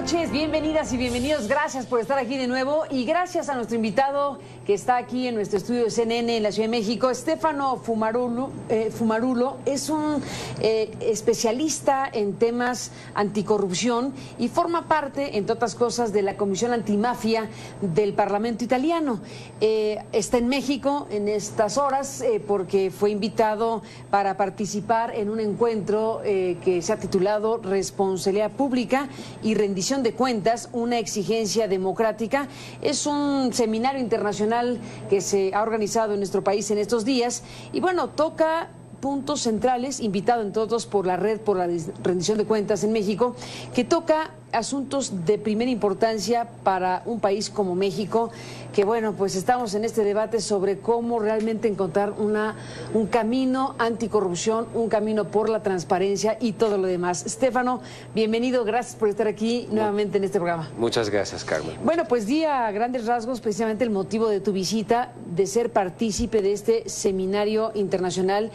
noches, bienvenidas y bienvenidos. Gracias por estar aquí de nuevo y gracias a nuestro invitado que está aquí en nuestro estudio de CNN en la Ciudad de México. Stefano Fumarulo es un especialista en temas anticorrupción y forma parte, entre otras cosas, de la Comisión Antimafia del Parlamento italiano. Está en México en estas horas porque fue invitado para participar en un encuentro que se ha titulado Responsabilidad Pública y Rendición de Cuentas, una exigencia democrática. Es un seminario internacional que se ha organizado en nuestro país en estos días y bueno, toca puntos centrales, invitado entre otros por la Red por la Rendición de Cuentas en México, que toca asuntos de primera importancia para un país como México, que bueno, pues estamos en este debate sobre cómo realmente encontrar un camino anticorrupción, un camino por la transparencia y todo lo demás. Stefano, bienvenido, gracias por estar aquí nuevamente en este programa. Muchas gracias, Carmen. Bueno, pues di a grandes rasgos precisamente el motivo de tu visita, de ser partícipe de este seminario internacional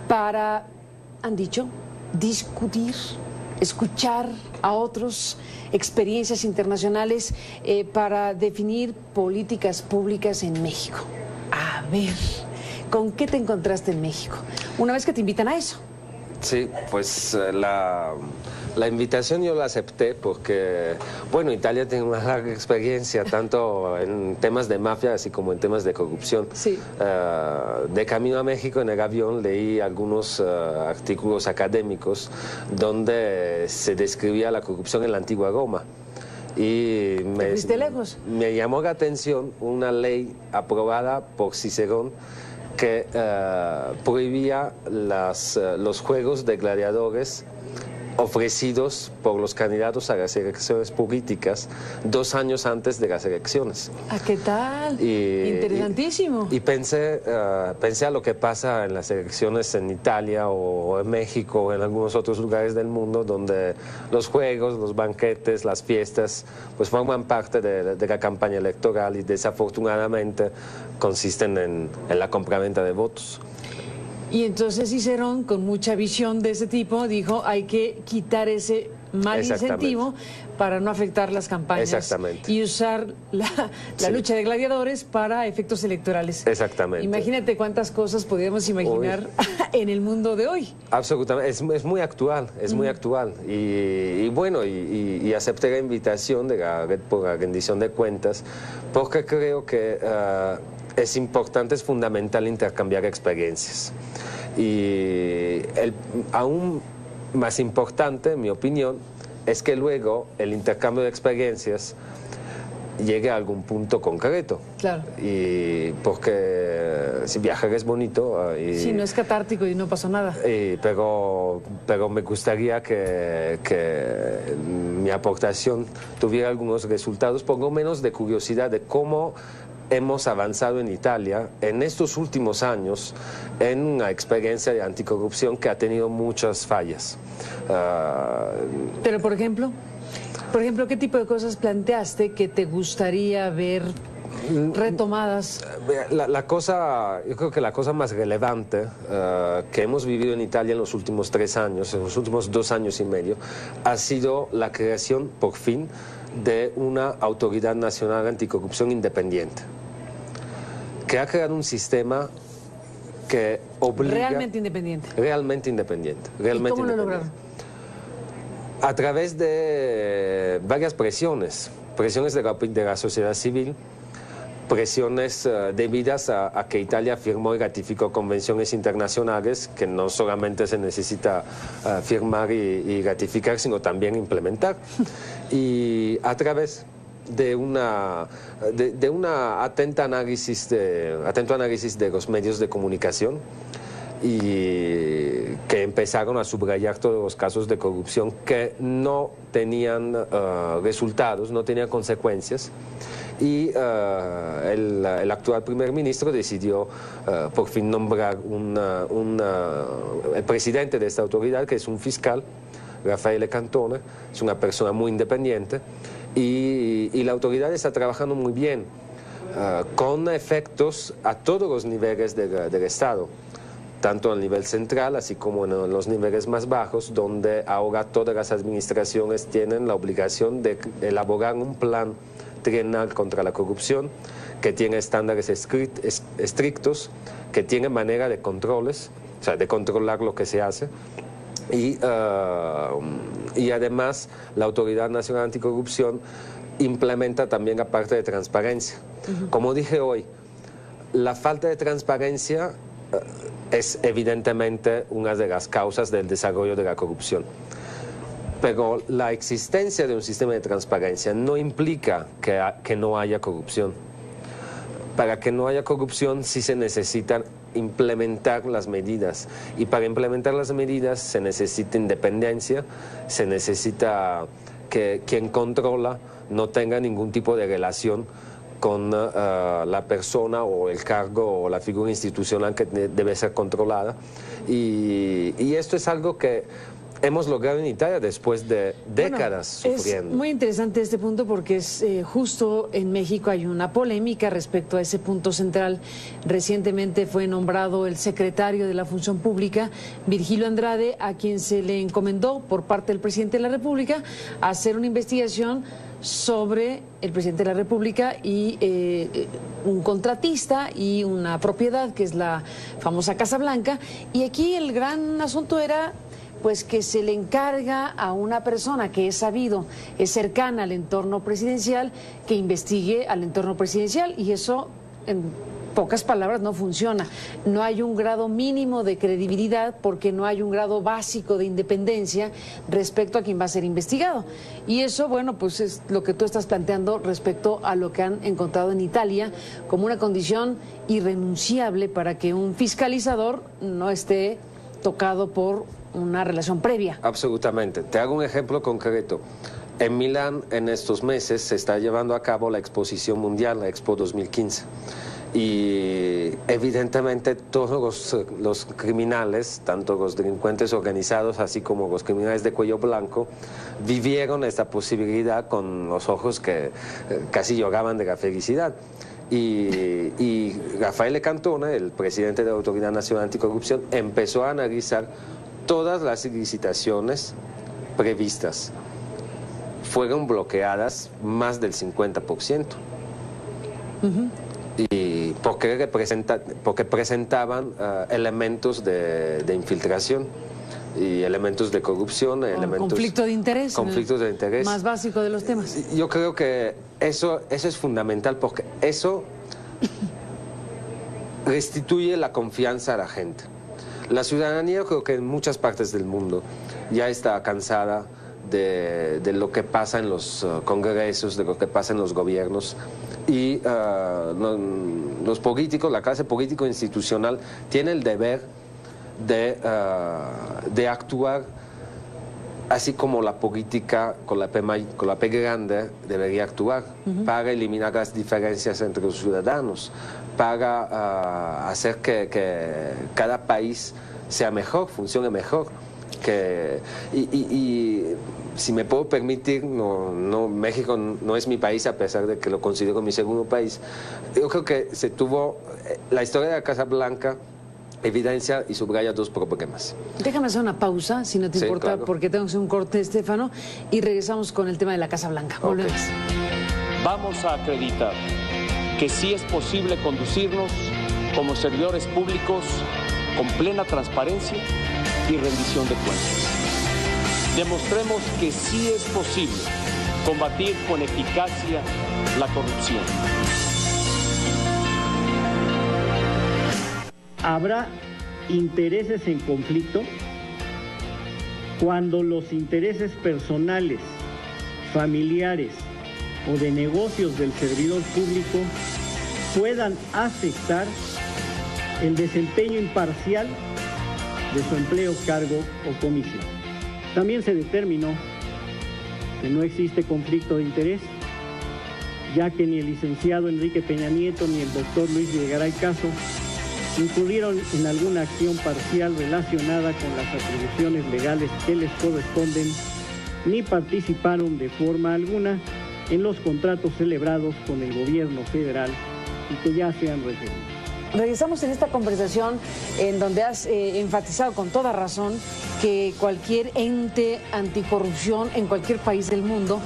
para, han dicho, discutir, escuchar a otros, experiencias internacionales para definir políticas públicas en México. A ver, ¿con qué te encontraste en México una vez que te invitan a eso? Sí, pues la invitación yo la acepté porque, bueno, Italia tiene una larga experiencia tanto en temas de mafia así como en temas de corrupción. Sí. De camino a México en el avión leí algunos artículos académicos donde se describía la corrupción en la antigua Roma. Y me llamó la atención una ley aprobada por Cicerón que prohibía los juegos de gladiadores ofrecidos por los candidatos a las elecciones políticas 2 años antes de las elecciones. ¿Ah, qué tal? Interesantísimo. Y pensé a lo que pasa en las elecciones en Italia o en México o en algunos otros lugares del mundo donde los juegos, los banquetes, las fiestas pues forman parte de la campaña electoral y desafortunadamente consisten en la compraventa de votos. Y entonces Cicerón, con mucha visión de ese tipo, dijo hay que quitar ese mal incentivo para no afectar las campañas. Exactamente. Y usar la lucha de gladiadores para efectos electorales. Exactamente. Imagínate cuántas cosas podríamos imaginar en el mundo de hoy. Absolutamente, es muy actual, muy actual. Y bueno, y acepté la invitación de la Red por la Rendición de Cuentas porque creo que es importante, es fundamental intercambiar experiencias. Y aún más importante, en mi opinión, es que luego el intercambio de experiencias llegue a algún punto concreto. Claro. Y porque si viajar es bonito. Sí, no es catártico y no pasó nada. Pero me gustaría que mi aportación tuviera algunos resultados, por lo menos de curiosidad de cómo hemos avanzado en Italia en estos últimos años en una experiencia de anticorrupción que ha tenido muchas fallas. Pero, por ejemplo, ¿qué tipo de cosas planteaste que te gustaría ver retomadas? Yo creo que la cosa más relevante que hemos vivido en Italia en los últimos 3 años, en los últimos 2 años y medio, ha sido la creación, por fin, de una autoridad nacional anticorrupción independiente, que ha creado un sistema que obliga... Realmente independiente. Realmente independiente. ¿Y cómo lo lograron? A través de varias presiones de la sociedad civil, presiones debidas a que Italia firmó y ratificó convenciones internacionales que no solamente se necesita firmar y ratificar, sino también implementar. Y a través de una atento análisis de los medios de comunicación y que empezaron a subrayar todos los casos de corrupción que no tenían resultados, no tenían consecuencias. Y el actual primer ministro decidió por fin nombrar el presidente de esta autoridad, que es un fiscal, Raffaele Cantone, es una persona muy independiente, y la autoridad está trabajando muy bien, con efectos a todos los niveles del Estado. tanto al nivel central, así como en los niveles más bajos, donde ahora todas las administraciones tienen la obligación de elaborar un plan trienal contra la corrupción, que tiene estándares estrictos, que tiene manera de controles, o sea, de controlar lo que se hace, y además la Autoridad Nacional Anticorrupción implementa también la parte de transparencia. Como dije hoy, la falta de transparencia es evidentemente una de las causas del desarrollo de la corrupción. Pero la existencia de un sistema de transparencia no implica que no haya corrupción. Para que no haya corrupción sí se necesitan implementar las medidas, y para implementar las medidas se necesita independencia, se necesita que quien controla no tenga ningún tipo de relación con la persona o el cargo o la figura institucional que debe ser controlada, y esto es algo que hemos logrado en Italia después de décadas sufriendo. Es muy interesante este punto porque es justo en México hay una polémica respecto a ese punto central. Recientemente fue nombrado el secretario de la Función Pública, Virgilio Andrade, a quien se le encomendó por parte del presidente de la República hacer una investigación sobre el presidente de la República y un contratista y una propiedad que es la famosa Casa Blanca. Y aquí el gran asunto era pues que se le encarga a una persona que es sabido, es cercana al entorno presidencial, que investigue al entorno presidencial, y eso, en pocas palabras, no funciona. No hay un grado mínimo de credibilidad porque no hay un grado básico de independencia respecto a quien va a ser investigado. Y eso, bueno, pues es lo que tú estás planteando respecto a lo que han encontrado en Italia como una condición irrenunciable para que un fiscalizador no esté tocado por una relación previa. Absolutamente. Te hago un ejemplo concreto. En Milán, en estos meses, se está llevando a cabo la exposición mundial, la Expo 2015. Y evidentemente todos los criminales, tanto los delincuentes organizados así como los criminales de cuello blanco, vivieron esta posibilidad con los ojos que casi lloraban de la felicidad. Y Raffaele Cantone, el presidente de la Autoridad Nacional Anticorrupción, empezó a analizar todas las licitaciones previstas. Fueron bloqueadas más del 50%. Y porque presentaban elementos de infiltración y elementos de corrupción, conflicto de interés, conflictos de interés. Más básico de los temas. Yo creo que eso es fundamental, porque eso restituye la confianza a la gente. La ciudadanía, creo que en muchas partes del mundo ya está cansada de lo que pasa en los congresos, de lo que pasa en los gobiernos, y los políticos, la clase político institucional tiene el deber de actuar así como la política con la P grande debería actuar, para eliminar las diferencias entre los ciudadanos, para hacer que cada país sea mejor, funcione mejor. Y si me puedo permitir, México no es mi país, a pesar de que lo considero mi segundo país. Yo creo que la historia de la Casa Blanca evidencia y subraya dos problemas. Déjame hacer una pausa, si no te importa, claro, porque tengo que hacer un corte, Estefano, y regresamos con el tema de la Casa Blanca. Volvemos. Vamos a acreditar que sí es posible conducirnos como servidores públicos con plena transparencia y rendición de cuentas. Demostremos que sí es posible combatir con eficacia la corrupción. Habrá intereses en conflicto cuando los intereses personales, familiares o de negocios del servidor público puedan afectar el desempeño imparcial de su empleo, cargo o comisión. También se determinó que no existe conflicto de interés, ya que ni el licenciado Enrique Peña Nieto ni el doctor Luis Videgaray Caso incurrieron en alguna acción parcial relacionada con las atribuciones legales que les corresponden, ni participaron de forma alguna en los contratos celebrados con el gobierno federal y que ya se han referido. Regresamos en esta conversación en donde has enfatizado con toda razón que cualquier ente anticorrupción en cualquier país del mundo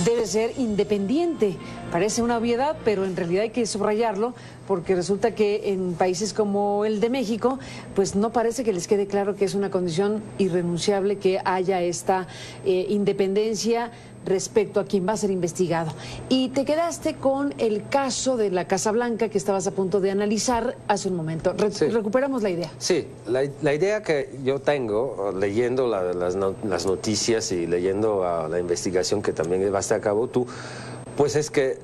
debe ser independiente. Parece una obviedad, pero en realidad hay que subrayarlo porque resulta que en países como el de México, pues no parece que les quede claro que es una condición irrenunciable que haya esta independencia respecto a quien va a ser investigado. Y te quedaste con el caso de la Casa Blanca que estabas a punto de analizar hace un momento. Recuperamos la idea. Sí, la idea que yo tengo, leyendo las noticias y leyendo la investigación que también llevaste a cabo tú, pues es que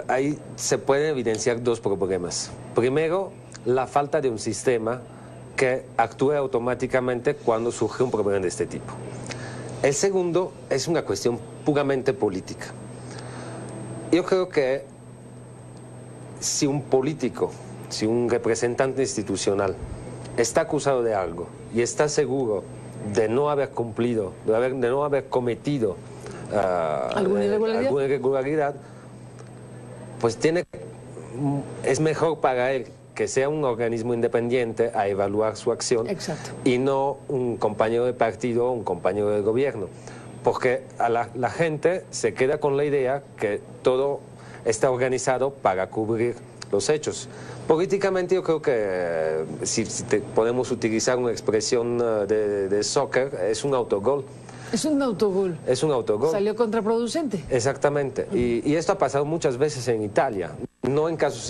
ahí se pueden evidenciar dos problemas. Primero, la falta de un sistema que actúe automáticamente cuando surge un problema de este tipo. El segundo es una cuestión puramente política. Yo creo que si un político, si un representante institucional está acusado de algo y está seguro de no haber cumplido, de no haber cometido alguna irregularidad, pues es mejor para él que sea un organismo independiente a evaluar su acción. Exacto. Y no un compañero de partido o un compañero de gobierno. Porque la gente se queda con la idea que todo está organizado para cubrir los hechos. Políticamente yo creo que, si podemos utilizar una expresión de soccer, es un autogol. Es un autogol. Es un autogol. Salió contraproducente. Exactamente. Y esto ha pasado muchas veces en Italia. No hay casos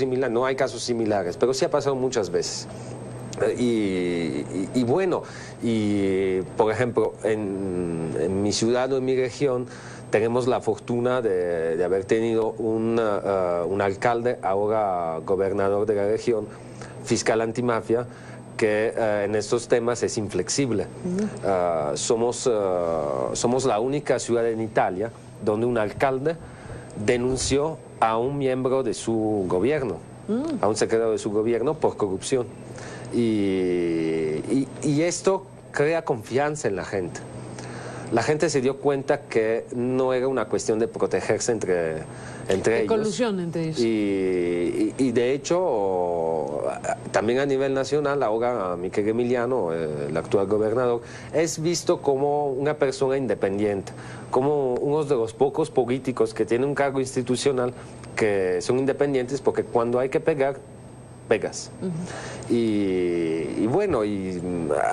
similares, pero sí ha pasado muchas veces. Y bueno, por ejemplo, en mi ciudad o en mi región tenemos la fortuna de haber tenido un alcalde, ahora gobernador de la región, fiscal antimafia, que en estos temas es inflexible. Somos la única ciudad en Italia donde un alcalde denunció a un miembro de su gobierno, a un secretario de su gobierno por corrupción. Y esto crea confianza en la gente. La gente se dio cuenta que no era una cuestión de protegerse entre ellos. Colusión entre ellos. Y de hecho, también a nivel nacional, ahora Miquel Emiliano, el actual gobernador, es visto como una persona independiente, como uno de los pocos políticos que tienen un cargo institucional que son independientes, porque cuando hay que pegar, pegas. Y bueno, y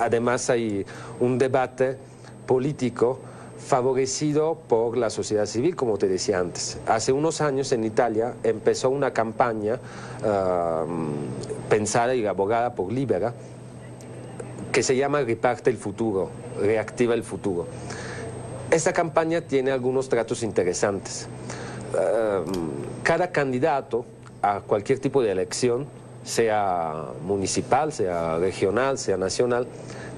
además hay un debate político favorecido por la sociedad civil, como te decía antes. Hace unos años en Italia empezó una campaña pensada y abogada por Libera, que se llama Riparte el futuro, reactiva el futuro. Esta campaña tiene algunos tratos interesantes. Cada candidato a cualquier tipo de elección, sea municipal, sea regional, sea nacional,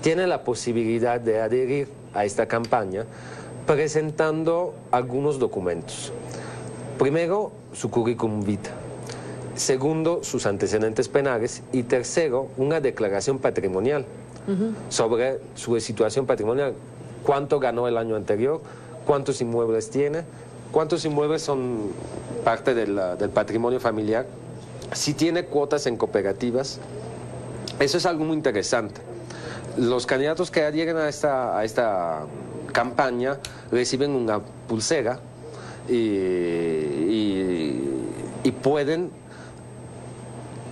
tiene la posibilidad de adherir a esta campaña presentando algunos documentos. Primero, su currículum vitae. Segundo, sus antecedentes penales. Y tercero, una declaración patrimonial sobre su situación patrimonial. Cuánto ganó el año anterior, cuántos inmuebles tiene, cuántos inmuebles son parte del patrimonio familiar, si tiene cuotas en cooperativas. Eso es algo muy interesante. Los candidatos que adhieren a esta campaña reciben una pulsera y pueden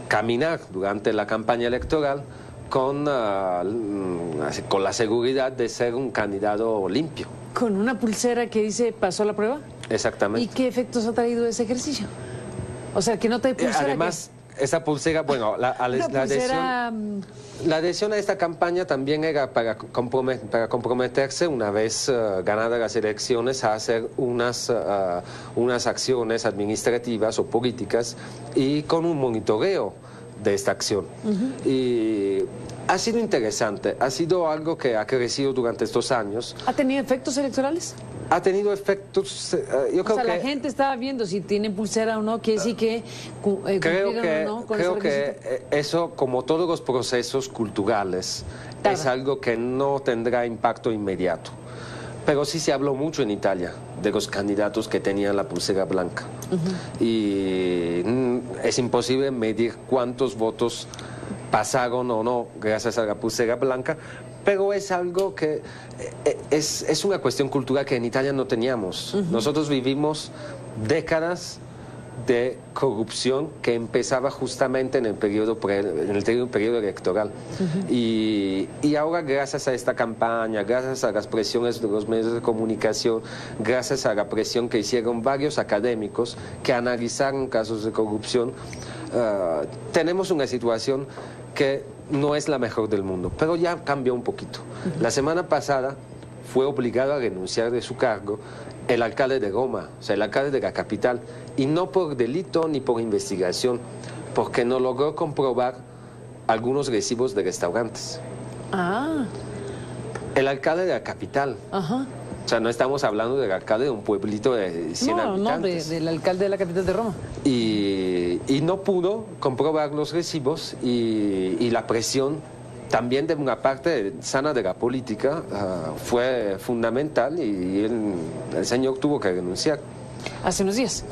caminar durante la campaña electoral con la seguridad de ser un candidato limpio. ¿Con una pulsera que dice pasó la prueba? Exactamente. ¿Y qué efectos ha traído ese ejercicio? O sea, que no te pulsera. Además, esa pulsera, bueno, la adhesión a esta campaña también era para comprometerse, una vez ganadas las elecciones, a hacer unas acciones administrativas o políticas y con un monitoreo de esta acción. Y ha sido interesante, ha sido algo que ha crecido durante estos años. ¿Ha tenido efectos electorales? Ha tenido efectos, yo creo que... la gente estaba viendo si tiene pulsera o no, quiere decir que creo que eso, como todos los procesos culturales, es algo que no tendrá impacto inmediato. Pero sí se habló mucho en Italia. de los candidatos que tenían la pulsera blanca. Y es imposible medir cuántos votos pasaron o no gracias a la pulsera blanca, pero es algo que es una cuestión cultural que en Italia no teníamos. Nosotros vivimos décadas de corrupción que empezaba justamente en el periodo electoral. Y ahora, gracias a esta campaña, gracias a las presiones de los medios de comunicación, gracias a la presión que hicieron varios académicos que analizaron casos de corrupción, tenemos una situación que no es la mejor del mundo, pero ya cambió un poquito. La semana pasada fue obligado a renunciar de su cargo el alcalde de Roma, o sea, el alcalde de la capital, y no por delito ni por investigación, porque no logró comprobar algunos recibos de restaurantes. El alcalde de la capital. O sea, no estamos hablando del alcalde de un pueblito de 100 habitantes. No, del alcalde de la capital de Roma. Y no pudo comprobar los recibos y la presión también de una parte sana de la política fue fundamental y el señor tuvo que renunciar. Hace unos días.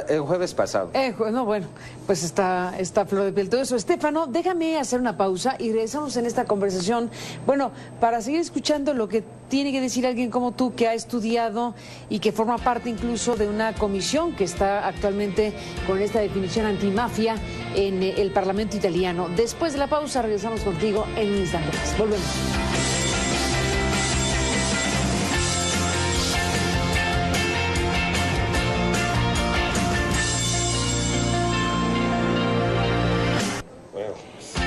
El jueves pasado. No, bueno, pues está flor de piel todo eso. Estéfano, déjame hacer una pausa y regresamos en esta conversación. Bueno, para seguir escuchando lo que tiene que decir alguien como tú, que ha estudiado y que forma parte incluso de una comisión que está actualmente con esta definición antimafia en el Parlamento italiano. Después de la pausa regresamos contigo en un instante más. Volvemos.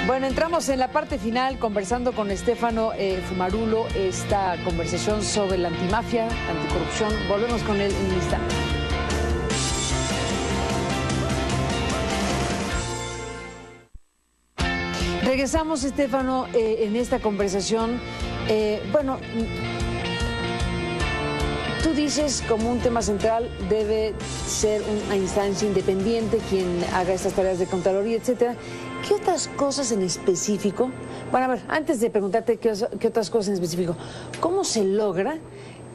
Bueno, entramos en la parte final conversando con Estéfano Fumarulo, esta conversación sobre la antimafia, anticorrupción. Volvemos con él en un instante. Regresamos, Estéfano, en esta conversación. Bueno, tú dices como un tema central debe ser una instancia independiente quien haga estas tareas de Contraloría, etcétera. ¿Qué otras cosas en específico? Bueno, a ver, antes de preguntarte qué otras cosas en específico, ¿cómo se logra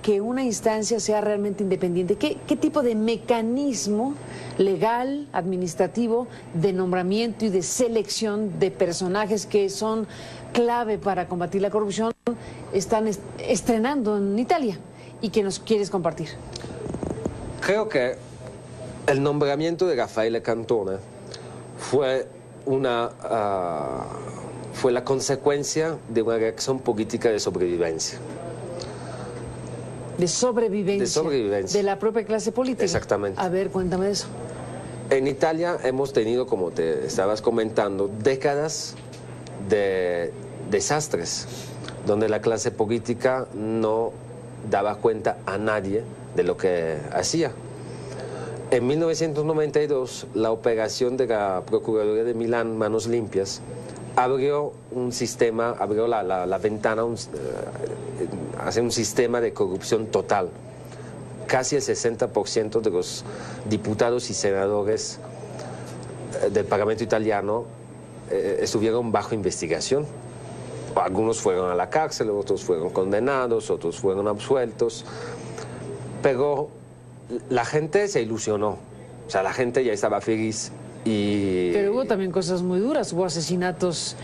que una instancia sea realmente independiente? ¿Qué tipo de mecanismo legal, administrativo, de nombramiento y de selección de personajes que son clave para combatir la corrupción están estrenando en Italia y que nos quieres compartir? Creo que el nombramiento de Raffaele Cantone fue la consecuencia de una reacción política de sobrevivencia. De sobrevivencia. De sobrevivencia. De la propia clase política. Exactamente. A ver, cuéntame de eso. En Italia hemos tenido, como te estabas comentando, décadas de desastres, donde la clase política no daba cuenta a nadie de lo que hacía. En 1992, la operación de la Procuraduría de Milán, Manos Limpias, abrió un sistema, abrió la ventana hacia un sistema de corrupción total. Casi el 60% de los diputados y senadores del Parlamento italiano estuvieron bajo investigación. Algunos fueron a la cárcel, otros fueron condenados, otros fueron absueltos, pero la gente se ilusionó, o sea, la gente ya estaba feliz. Pero hubo también cosas muy duras, hubo asesinatos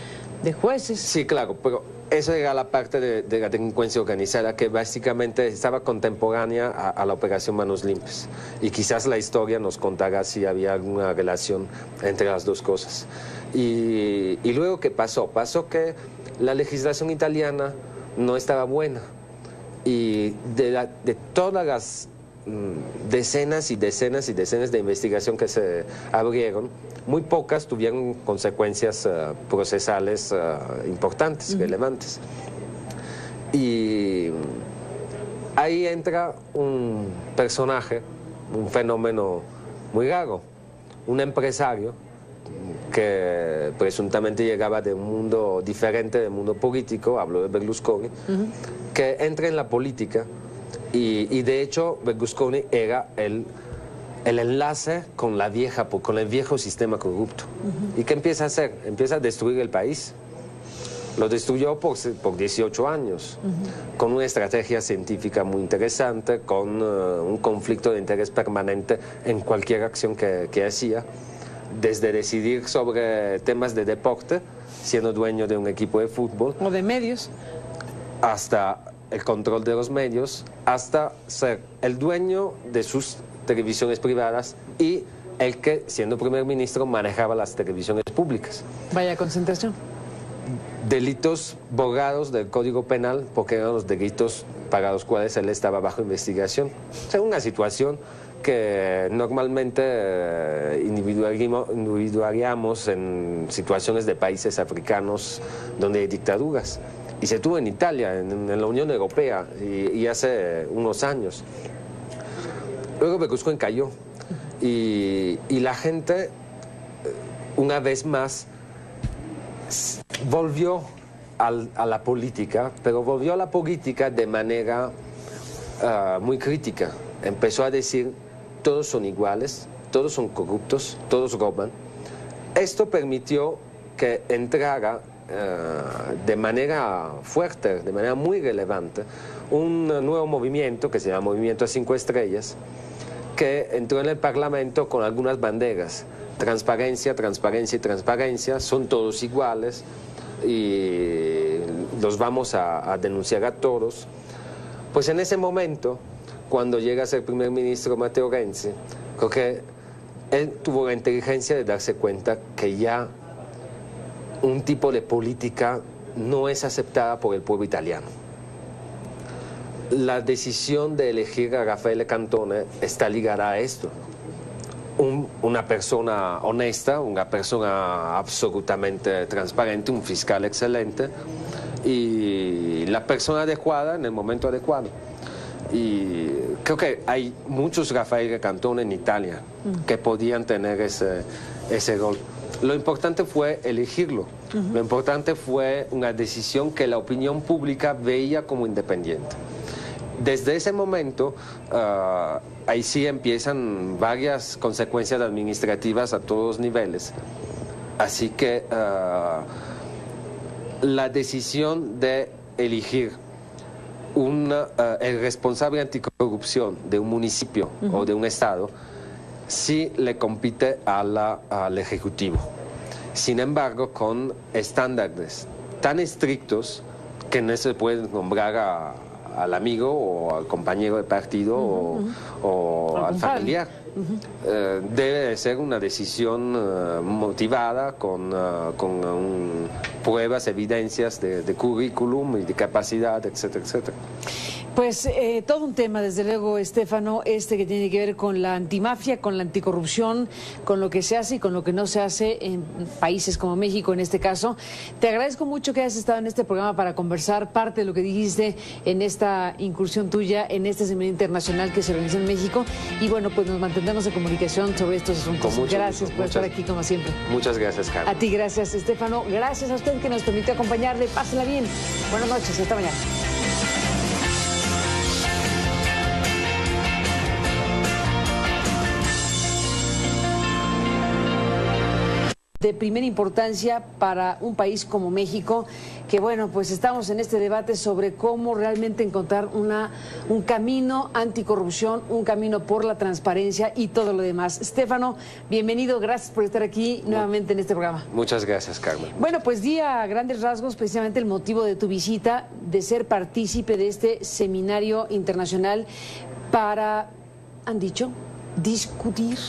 de jueces. Sí, claro, pero esa era la parte de la delincuencia organizada que básicamente estaba contemporánea a la operación Manos Limpias. Y quizás la historia nos contará si había alguna relación entre las dos cosas. Y luego, ¿qué pasó? Pasó que la legislación italiana no estaba buena. Y de todas las decenas y decenas y decenas de investigación que se abrieron, muy pocas tuvieron consecuencias procesales importantes, relevantes. Y ahí entra un personaje, un fenómeno muy raro, un empresario que presuntamente llegaba de un mundo diferente, del mundo político, hablo de Berlusconi, que entra en la política. Y de hecho Berlusconi era el enlace con el viejo sistema corrupto. ¿Y qué empieza a hacer? Empieza a destruir el país. Lo destruyó por 18 años, con una estrategia científica muy interesante, con un conflicto de interés permanente en cualquier acción que hacía, desde decidir sobre temas de deporte, siendo dueño de un equipo de fútbol. O de medios. Hasta el control de los medios, hasta ser el dueño de sus televisiones privadas y el que, siendo primer ministro, manejaba las televisiones públicas. Vaya concentración. Delitos borrados del Código Penal porque eran los delitos para los cuales él estaba bajo investigación. O sea, una situación que normalmente individuaríamos en situaciones de países africanos donde hay dictaduras. Y se tuvo en Italia, en la Unión Europea, y hace unos años. Luego Berlusconi cayó y la gente, una vez más, volvió a la política, pero volvió a la política de manera muy crítica. Empezó a decir, todos son iguales, todos son corruptos, todos roban. Esto permitió que entrara de manera fuerte, de manera muy relevante, un nuevo movimiento que se llama Movimiento 5 Estrellas, que entró en el Parlamento con algunas banderas: transparencia, transparencia y transparencia, son todos iguales y los vamos a denunciar a todos. Pues en ese momento, cuando llega a ser primer ministro Matteo Renzi, creo que él tuvo la inteligencia de darse cuenta que ya un tipo de política no es aceptada por el pueblo italiano. La decisión de elegir a Raffaele Cantone está ligada a esto. Una persona honesta, una persona absolutamente transparente, un fiscal excelente y la persona adecuada en el momento adecuado. Y creo que hay muchos Raffaele Cantone en Italia que podían tener ese rol. Lo importante fue elegirlo. Lo importante fue una decisión que la opinión pública veía como independiente. Desde ese momento, ahí sí empiezan varias consecuencias administrativas a todos los niveles. Así que la decisión de elegir el responsable anticorrupción de un municipio o de un estado sí le compite al Ejecutivo. Sin embargo, con estándares tan estrictos que no se puede nombrar al amigo o al compañero de partido o al familiar. Debe de ser una decisión motivada con pruebas, evidencias de currículum y de capacidad, etcétera, etcétera. Pues todo un tema, desde luego, Stefano, que tiene que ver con la antimafia, con la anticorrupción, con lo que se hace y con lo que no se hace en países como México, en este caso. Te agradezco mucho que hayas estado en este programa para conversar parte de lo que dijiste en esta incursión tuya, en este seminario internacional que se organizó en México. Y bueno, pues nos mantendremos en comunicación sobre estos asuntos. Gracias por estar aquí, como siempre. Muchas gracias, Carmen. A ti, gracias, Stefano. Gracias a usted que nos permitió acompañarle. Pásela bien. Buenas noches, hasta mañana. De primera importancia para un país como México, que bueno, pues estamos en este debate sobre cómo realmente encontrar un camino anticorrupción, un camino por la transparencia y todo lo demás. Stefano, bienvenido, gracias por estar aquí nuevamente en este programa. Muchas gracias, Carmen. Bueno, pues di a grandes rasgos precisamente el motivo de tu visita, de ser partícipe de este seminario internacional para, han dicho, discutir,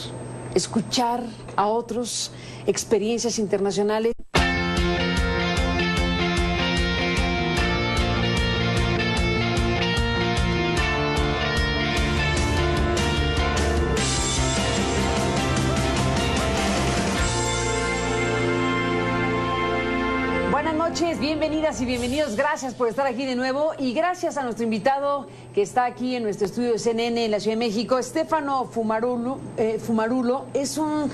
escuchar a otros, experiencias internacionales. Buenas noches, bienvenidas y bienvenidos, gracias por estar aquí de nuevo y gracias a nuestro invitado que está aquí en nuestro estudio de CNN en la Ciudad de México. Stefano Fumarulo es un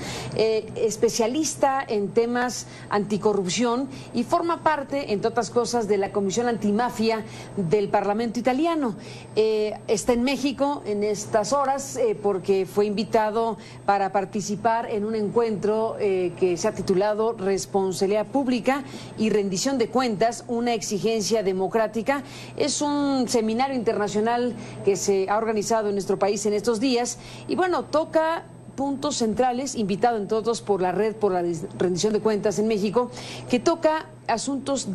especialista en temas anticorrupción y forma parte, entre otras cosas, de la Comisión Antimafia del Parlamento italiano. Está en México en estas horas porque fue invitado para participar en un encuentro que se ha titulado Responsabilidad Pública y Rendición rendición de cuentas, una exigencia democrática. Es un seminario internacional que se ha organizado en nuestro país en estos días y bueno, toca puntos centrales, invitado entre otros por la Red por la Rendición de Cuentas en México, que toca asuntos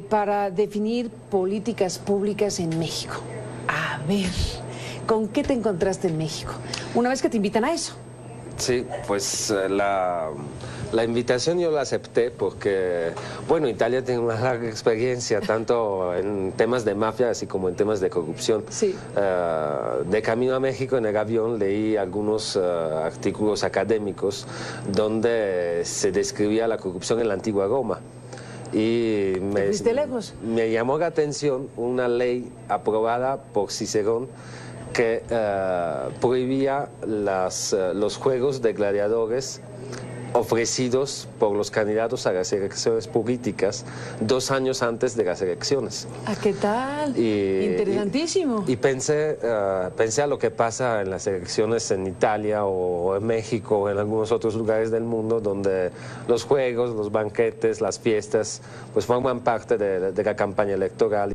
para definir políticas públicas en México. A ver, ¿con qué te encontraste en México una vez que te invitan a eso? Sí, pues la invitación yo la acepté porque, bueno, Italia tiene una larga experiencia tanto en temas de mafia así como en temas de corrupción. Sí. De camino a México en el avión leí algunos artículos académicos donde se describía la corrupción en la antigua Roma. Y me llamó la atención una ley aprobada por Cicerón que prohibía los juegos de gladiadores ofrecidos por los candidatos a las elecciones políticas 2 años antes de las elecciones. ¿A qué tal? Interesantísimo. Y pensé a lo que pasa en las elecciones en Italia o en México o en algunos otros lugares del mundo donde los juegos, los banquetes, las fiestas, pues forman parte de la campaña electoral.